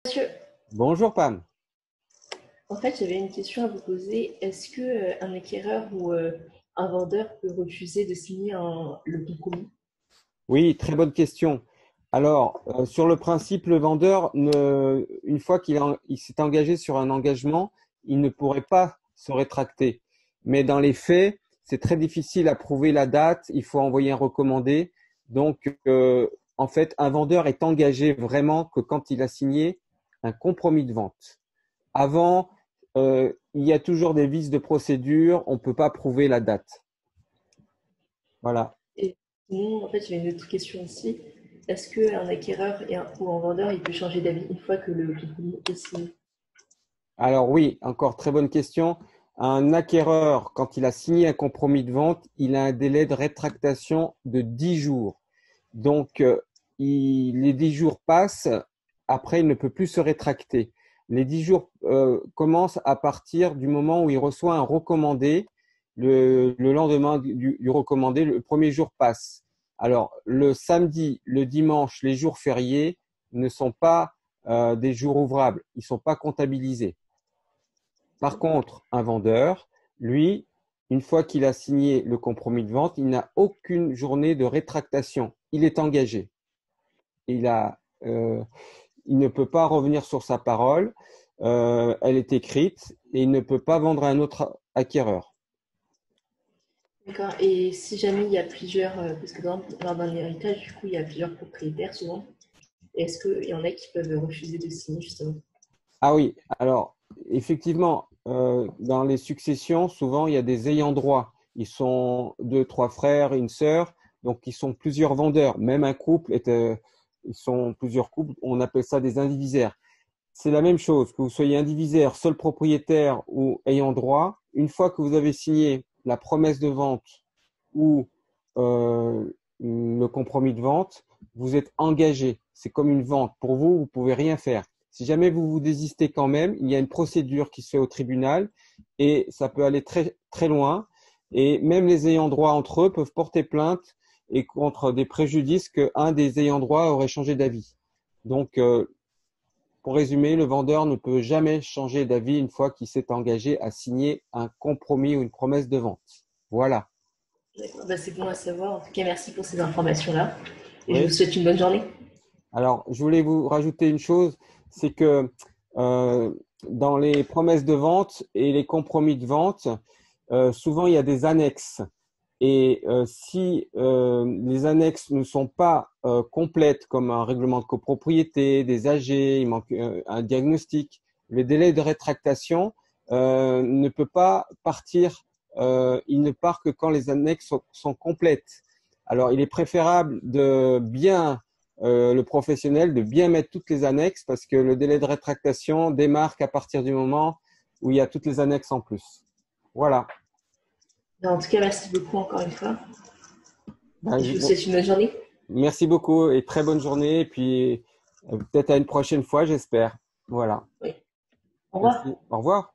Monsieur, Bonjour Pam. en fait, j'avais une question à vous poser. Est-ce que un acquéreur ou un vendeur peut refuser de signer le compromis? Oui, très bonne question. Alors, sur le principe, le vendeur, une fois il s'est engagé sur un engagement, il ne pourrait pas se rétracter. Mais dans les faits, c'est très difficile à prouver la date. Il faut envoyer un recommandé. Donc, en fait, un vendeur est engagé vraiment que quand il a signé un compromis de vente. Avant, il y a toujours des vices de procédure. On ne peut pas prouver la date. Voilà. Et sinon, en fait, j'avais une autre question aussi. Est-ce qu'un acquéreur ou un vendeur, il peut changer d'avis une fois que le compromis est signé? Alors oui, encore très bonne question. Un acquéreur, quand il a signé un compromis de vente, il a un délai de rétractation de 10 jours. Donc, les 10 jours passent, après, il ne peut plus se rétracter. Les 10 jours commencent à partir du moment où il reçoit un recommandé. Le lendemain du recommandé, le premier jour passe. Alors, le samedi, le dimanche, les jours fériés ne sont pas des jours ouvrables. Ils ne sont pas comptabilisés. Par contre, un vendeur, lui, une fois qu'il a signé le compromis de vente, il n'a aucune journée de rétractation. Il est engagé. Il a, euh, il ne peut pas revenir sur sa parole. Elle est écrite et il ne peut pas vendre à un autre acquéreur. D'accord. Et si jamais il y a plusieurs, parce que lors d'un héritage, du coup, il y a plusieurs propriétaires souvent, est-ce qu'il y en a qui peuvent refuser de signer justement? Ah oui, alors effectivement, dans les successions, souvent il y a des ayants droit. Ils sont deux, trois frères, une sœur, donc ils sont plusieurs vendeurs. Même un couple ils sont plusieurs couples. On appelle ça des indivisaires. C'est la même chose, que vous soyez indivisaire, seul propriétaire ou ayant droit. Une fois que vous avez signé la promesse de vente ou le compromis de vente, vous êtes engagé. C'est comme une vente. Pour vous, vous pouvez rien faire. Si jamais vous vous désistez quand même, il y a une procédure qui se fait au tribunal et ça peut aller très, très loin. Et même les ayants droit entre eux peuvent porter plainte et contre des préjudices qu'un des ayants droit aurait changé d'avis. Donc, pour résumer, le vendeur ne peut jamais changer d'avis une fois qu'il s'est engagé à signer un compromis ou une promesse de vente. Voilà. D'accord. Bah, c'est bon à savoir. En tout cas, merci pour ces informations-là. Et je vous Oui. souhaite une bonne journée. Alors, je voulais vous rajouter une chose, c'est que euh, dans les promesses de vente et les compromis de vente, souvent il y a des annexes. Et si les annexes ne sont pas complètes, comme un règlement de copropriété, des AG, il manque un diagnostic, le délai de rétractation ne peut pas partir, il ne part que quand les annexes sont complètes. Alors, il est préférable de bien le professionnel de bien mettre toutes les annexes parce que le délai de rétractation démarque à partir du moment où il y a toutes les annexes en plus. Voilà. En tout cas, merci beaucoup encore une fois. Ben, Et je vous souhaite une bonne journée. merci beaucoup et très bonne journée. Et puis peut-être à une prochaine fois, j'espère. Voilà. Oui. Au revoir. Merci. Au revoir.